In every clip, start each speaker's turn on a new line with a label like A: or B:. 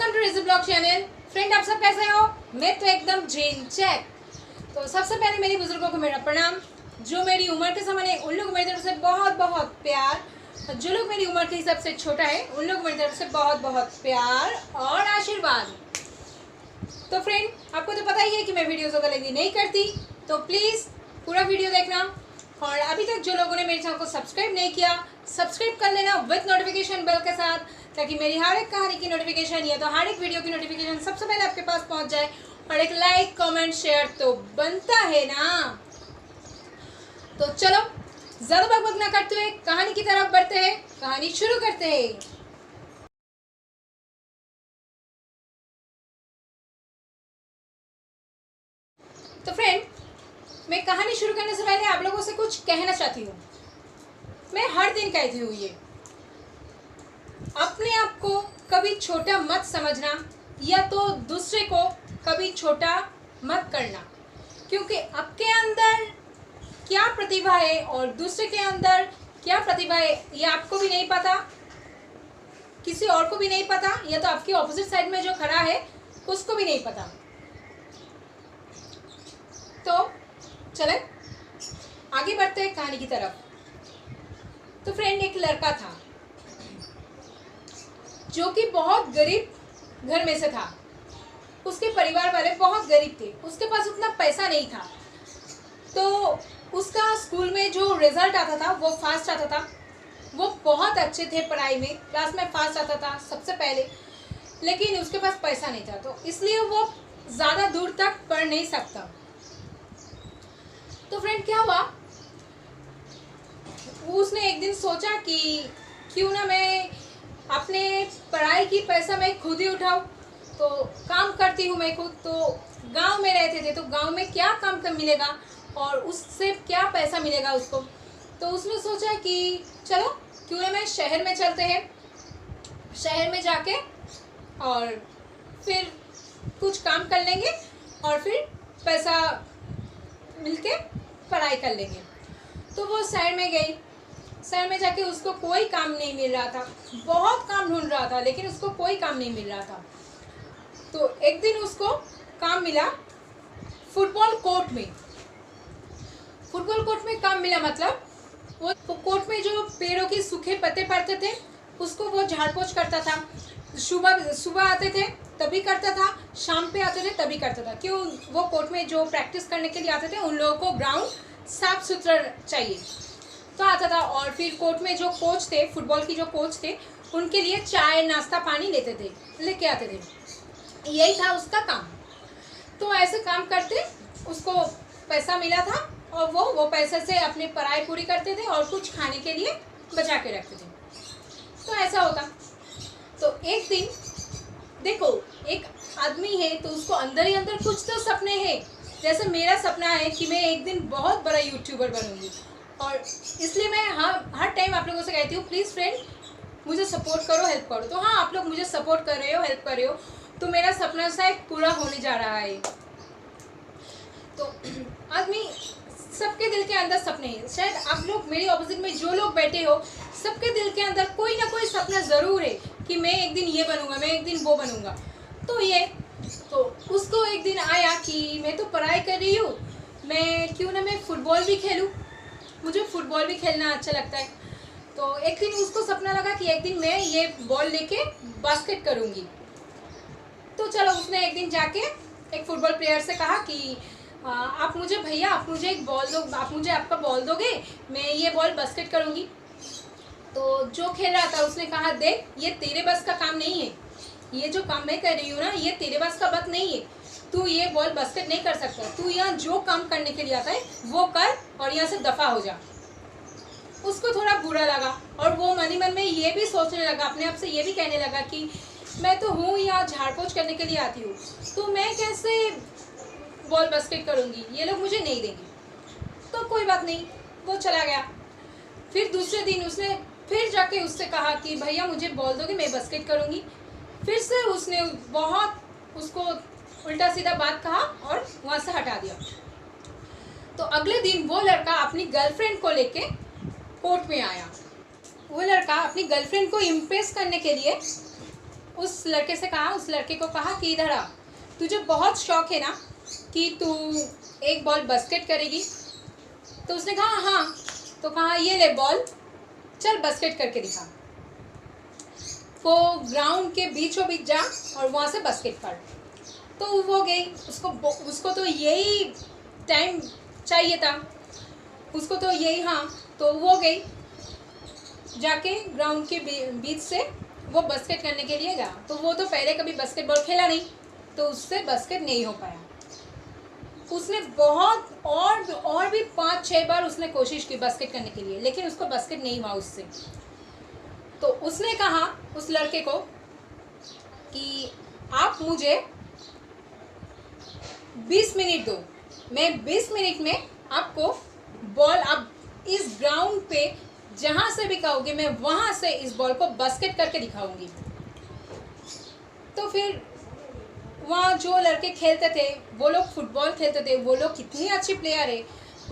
A: Welcome to रिजी blog channel. Friend, आप सब कैसे हो? मैं तो एकदम झेल चेक। तो सबसे पहले मेरी बुजुर्गों को मेरा प्रणाम। जो मेरी उम्र के समान है उन लोगों को मेरी तरफ से बहुत बहुत प्यार, और जो लोग मेरी उम्र के हिसाब से छोटा है उन लोगों को मेरी तरफ से बहुत बहुत प्यार और आशीर्वाद। तो फ्रेंड, आपको तो पता ही है कि मैं वीडियोज़ वगैरह लेंदी नहीं करती, तो प्लीज़ पूरा वीडियो देखना। और अभी तक जो लोगों ने मेरे चैनल को सब्सक्राइब नहीं किया, सब्सक्राइब कर लेना विद नोटिफिकेशन बेल के साथ, ताकि मेरी हर एक कहानी की नोटिफिकेशन या तो हर एक वीडियो की नोटिफिकेशन सबसे पहले आपके पास पहुंच जाए। और एक लाइक कमेंट शेयर तो बनता है ना। तो चलो ज़्यादा बकबक ना करते हुए कहानी की तरफ बढ़ते हैं। कहानी शुरू करते हैं। तो फ्रेंड, मैं कहानी शुरू करने से पहले आप लोगों से कुछ कहना चाहती हूँ। मैं हर दिन कहती हूँ ये, अपने आप को कभी छोटा मत समझना या तो दूसरे को कभी छोटा मत करना, क्योंकि आपके अंदर क्या प्रतिभा है और दूसरे के अंदर क्या प्रतिभा है ये आपको भी नहीं पता, किसी और को भी नहीं पता, या तो आपकी ऑपोजिट साइड में जो खड़ा है उसको भी नहीं पता। तो चले आगे बढ़ते हैं कहानी की तरफ। तो फ्रेंड, एक लड़का था जो कि बहुत गरीब घर में से था। उसके परिवार वाले बहुत गरीब थे, उसके पास उतना पैसा नहीं था। तो उसका स्कूल में जो रिजल्ट आता था वो फास्ट आता था। वो बहुत अच्छे थे पढ़ाई में, क्लास में फास्ट आता था सबसे पहले, लेकिन उसके पास पैसा नहीं था, तो इसलिए वो ज़्यादा दूर तक पढ़ नहीं सकता। तो फ्रेंड, क्या हुआ, उसने एक दिन सोचा कि क्यों ना मैं अपने पढ़ाई की पैसा मैं खुद ही उठाऊं। तो काम करती हूँ मैं खुद। तो गांव में रहते थे, तो गांव में क्या काम कर मिलेगा और उससे क्या पैसा मिलेगा उसको। तो उसने सोचा कि चलो क्यों ना मैं शहर में चलते हैं, शहर में जाके और फिर कुछ काम कर लेंगे और फिर पैसा मिलके पढ़ाई कर लेंगे। तो वो शहर में गई। शहर में जाके उसको कोई काम नहीं मिल रहा था, बहुत काम ढूंढ रहा था लेकिन उसको कोई काम नहीं मिल रहा था। तो एक दिन उसको काम मिला फुटबॉल कोर्ट में। फुटबॉल कोर्ट में काम मिला मतलब वो कोर्ट में जो पेड़ों के सूखे पत्ते पड़ते थे उसको वो झाड़ पोछ करता था। सुबह आते थे तभी करता था, शाम पे आते थे तभी करता था। क्यों, वो कोर्ट में जो प्रैक्टिस करने के लिए आते थे उन लोगों को ग्राउंड साफ सुथरा चाहिए, तो आता था। और फिर कोर्ट में जो कोच थे, फुटबॉल की जो कोच थे, उनके लिए चाय नाश्ता पानी लेके आते थे। यही था उसका काम। तो ऐसे काम करते उसको पैसा मिला था और वो पैसे से अपनी पढ़ाई पूरी करते थे और कुछ खाने के लिए बचा के रखते थे। तो ऐसा होता। तो एक दिन देखो, एक आदमी है तो उसको अंदर ही अंदर कुछ तो सपने हैं। जैसे मेरा सपना है कि मैं एक दिन बहुत बड़ा यूट्यूबर बनूंगी, और इसलिए मैं हर टाइम आप लोगों से कहती हूँ प्लीज़ फ्रेंड मुझे सपोर्ट करो, हेल्प करो। तो हाँ, आप लोग मुझे सपोर्ट कर रहे हो, हेल्प कर रहे हो, तो मेरा सपना शायद पूरा होने जा रहा है। तो आदमी, सबके दिल के अंदर सपने हैं। शायद आप लोग मेरी ऑपोजिट में जो लोग बैठे हो, सबके दिल के अंदर कोई ना कोई सपना ज़रूर है कि मैं एक दिन ये बनूंगा, मैं एक दिन वो बनूंगा। तो उसको एक दिन आया कि मैं तो पढ़ाई कर रही हूँ, मैं क्यों ना मैं फुटबॉल भी खेलूँ, मुझे फुटबॉल भी खेलना अच्छा लगता है। तो एक दिन उसको सपना लगा कि एक दिन मैं ये बॉल लेके बास्केट करूँगी। तो चलो, उसने एक दिन जाके एक फुटबॉल प्लेयर से कहा कि आप मुझे एक बॉल दो, आप मुझे आपका बॉल दोगे, मैं ये बॉल बास्केट करूँगी। तो जो खेल रहा था उसने कहा, देख ये तेरे बस का काम नहीं है, ये जो काम मैं कर रही हूँ ना ये तेरे बस का बात नहीं है, तू ये बॉल बास्केट नहीं कर सकता, तू यहाँ जो काम करने के लिए आता है वो कर और यहाँ से दफ़ा हो जा। उसको थोड़ा बुरा लगा और वो मन ही मन में ये भी सोचने लगा, अपने आप से ये भी कहने लगा कि मैं तो हूँ यहाँ झाड़ पोछ करने के लिए आती हूँ, तो मैं कैसे बॉल बास्केट करूँगी, ये लोग मुझे नहीं देंगे। तो कोई बात नहीं, वो चला गया। फिर दूसरे दिन उसने फिर जाके उससे कहा कि भैया मुझे बॉल दोगे, मैं बास्केट करूँगी। फिर से उसने बहुत उसको उल्टा सीधा बात कहा और वहाँ से हटा दिया। तो अगले दिन वो लड़का अपनी गर्लफ्रेंड को लेके कोर्ट में आया। वो लड़का अपनी गर्लफ्रेंड को इम्प्रेस करने के लिए उस लड़के से कहा, उस लड़के को कहा कि इधर आ, तुझे बहुत शौक है ना कि तू एक बॉल बास्केट करेगी। तो उसने कहा हाँ। तो कहा ये ले बॉल, चल बास्केट करके दिखा। वो ग्राउंड के बीचों बीच जा और वहाँ से बास्केट कर। तो वो गई, उसको तो यही टाइम चाहिए था, उसको तो यही, हाँ। तो वो गई, जाके ग्राउंड के बीच से वो बास्केट करने के लिए गया। तो वो तो पहले कभी बास्केटबॉल खेला नहीं, तो उससे बास्केट नहीं हो पाया। उसने बहुत और भी 5-6 बार उसने कोशिश की बास्केट करने के लिए, लेकिन उसको बास्केट नहीं हुआ उससे। तो उसने कहा उस लड़के को कि आप मुझे 20 मिनट दो, मैं 20 मिनट में आपको बॉल, आप इस ग्राउंड पे जहाँ से भी कहोगे मैं वहाँ से इस बॉल को बास्केट करके दिखाऊंगी। तो फिर वहाँ जो लड़के खेलते थे, वो लोग फुटबॉल खेलते थे, वो लोग कितनी अच्छी प्लेयर है।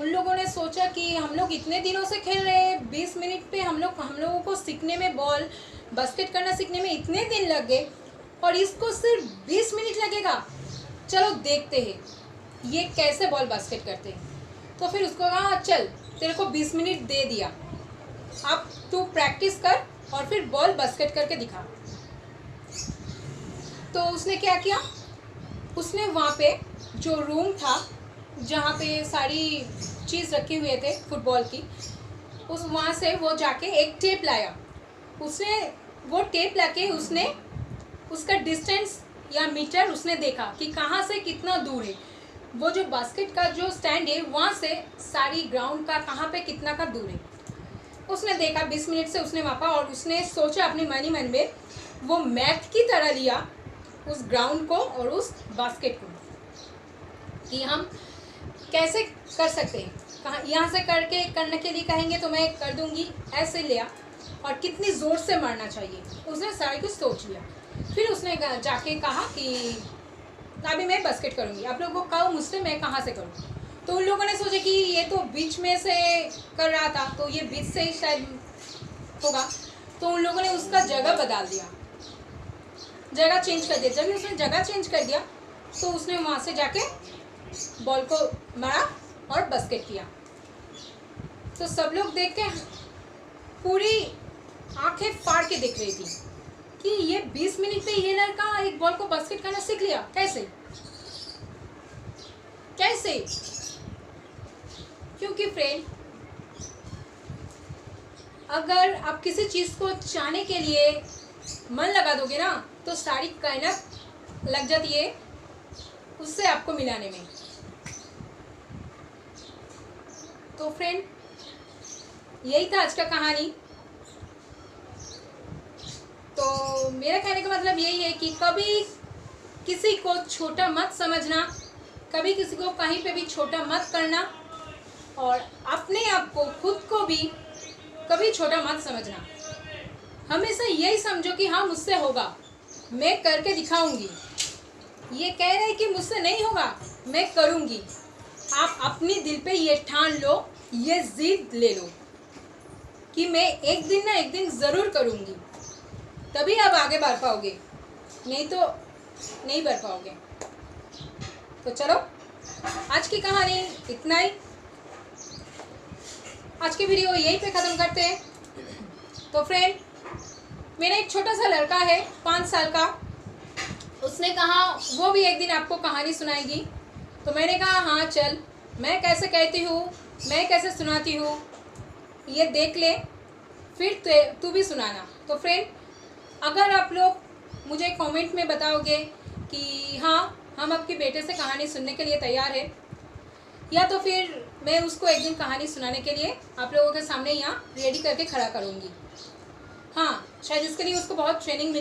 A: उन लोगों ने सोचा कि हम लोग इतने दिनों से खेल रहे हैं, 20 मिनट पे हम लोगों को सीखने में, बॉल बास्केट करना सीखने में इतने दिन लग गए, और इसको सिर्फ 20 मिनट लगेगा। चलो देखते हैं ये कैसे बॉल बास्केट करते हैं। तो फिर उसको कहा चल तेरे को 20 मिनट दे दिया, अब तू प्रैक्टिस कर और फिर बॉल बास्केट करके दिखा। तो उसने क्या किया, उसने वहाँ पे जो रूम था जहाँ पे सारी चीज़ रखी हुए थे फुटबॉल की, उस वहाँ से वो जाके एक टेप लाया। उसने वो टेप लाके उसने उसका डिस्टेंस या मीटर उसने देखा कि कहाँ से कितना दूर है, वो जो बास्केट का जो स्टैंड है वहाँ से सारी ग्राउंड का कहाँ पे कितना का दूर है। उसने देखा, 20 मिनट से उसने मापा और उसने सोचा अपने मन में, वो मैप की तरह लिया उस ग्राउंड को और उस बास्केट को कि हम कैसे कर सकते हैं, कहाँ यहाँ से करने के लिए कहेंगे तो मैं कर दूंगी, ऐसे लिया, और कितनी ज़ोर से मारना चाहिए उसने सारे कुछ सोच लिया। फिर उसने जाके कहा कि अभी मैं बास्केट करूँगी, आप लोगों को कहो मुझसे मैं कहाँ से करूँ। तो उन लोगों ने सोचा कि ये तो बीच में से कर रहा था, तो ये बीच से ही शायद होगा। तो उन लोगों ने उसका जगह बदल दिया, जगह चेंज कर दिया। जब उसने जगह चेंज कर दिया तो उसने वहाँ से जाके बॉल को मारा और बास्केट किया। तो सब लोग देख के पूरी आंखें फाड़ के देख रही थी कि ये 20 मिनट में ये लड़का एक बॉल को बास्केट करना सीख लिया, कैसे। क्योंकि फ्रेंड, अगर आप किसी चीज़ को चाहने के लिए मन लगा दोगे ना, तो सारी कायनात लग जाती है उससे आपको मिलाने में। तो फ्रेंड, यही था आज का कहानी। तो मेरा कहने का मतलब यही है कि कभी किसी को छोटा मत समझना, कभी किसी को कहीं पे भी छोटा मत करना, और अपने आप को, खुद को भी कभी छोटा मत समझना। हमेशा यही समझो कि हाँ मुझसे होगा, मैं करके दिखाऊंगी। ये कह रहे हैं कि मुझसे नहीं होगा, मैं करूंगी। आप अपनी दिल पे ये ठान लो, ये जिद ले लो कि मैं एक दिन ना एक दिन ज़रूर करूंगी, तभी आप आगे बढ़ पाओगे, नहीं तो नहीं बढ़ पाओगे। तो चलो, आज की कहानी इतना ही। आज की वीडियो यहीं पे ख़त्म करते हैं। तो फ्रेंड, मेरा एक छोटा सा लड़का है 5 साल का, उसने कहा वो भी एक दिन आपको कहानी सुनाएगी। तो मैंने कहा हाँ चल, मैं कैसे कहती हूँ, मैं कैसे सुनाती हूँ, ये देख ले, फिर तू भी सुनाना। तो फ्रेंड, अगर आप लोग मुझे कमेंट में बताओगे कि हाँ हम आपके बेटे से कहानी सुनने के लिए तैयार है, या तो फिर मैं उसको एक दिन कहानी सुनाने के लिए आप लोगों के सामने यहाँ रेडी करके खड़ा करूँगी। हाँ, शायद इसके लिए उसको बहुत ट्रेनिंग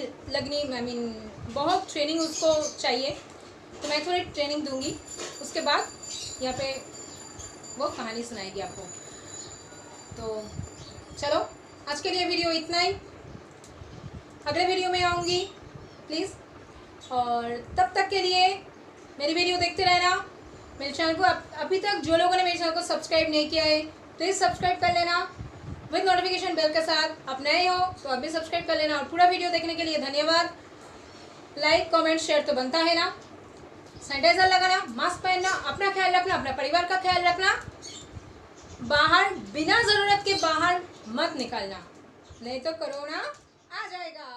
A: बहुत ट्रेनिंग उसको चाहिए, तो मैं थोड़ी ट्रेनिंग दूँगी, उसके बाद यहाँ पे वो कहानी सुनाएगी आपको। तो चलो, आज के लिए वीडियो इतना ही। अगले वीडियो में आऊँगी प्लीज़, और तब तक के लिए मेरी वीडियो देखते रहना। मेरे चैनल को अभी तक जो लोगों ने मेरे चैनल को सब्सक्राइब नहीं किया है, प्लीज़ सब्सक्राइब कर लेना विद नोटिफिकेशन बेल के साथ। आप नए हो तो आप भी सब्सक्राइब कर लेना। और पूरा वीडियो देखने के लिए धन्यवाद। लाइक कमेंट शेयर तो बनता है ना। सैनिटाइजर लगाना, मास्क पहनना, अपना ख्याल रखना, अपना परिवार का ख्याल रखना। बाहर बिना जरूरत के बाहर मत निकलना, नहीं तो कोरोना आ जाएगा।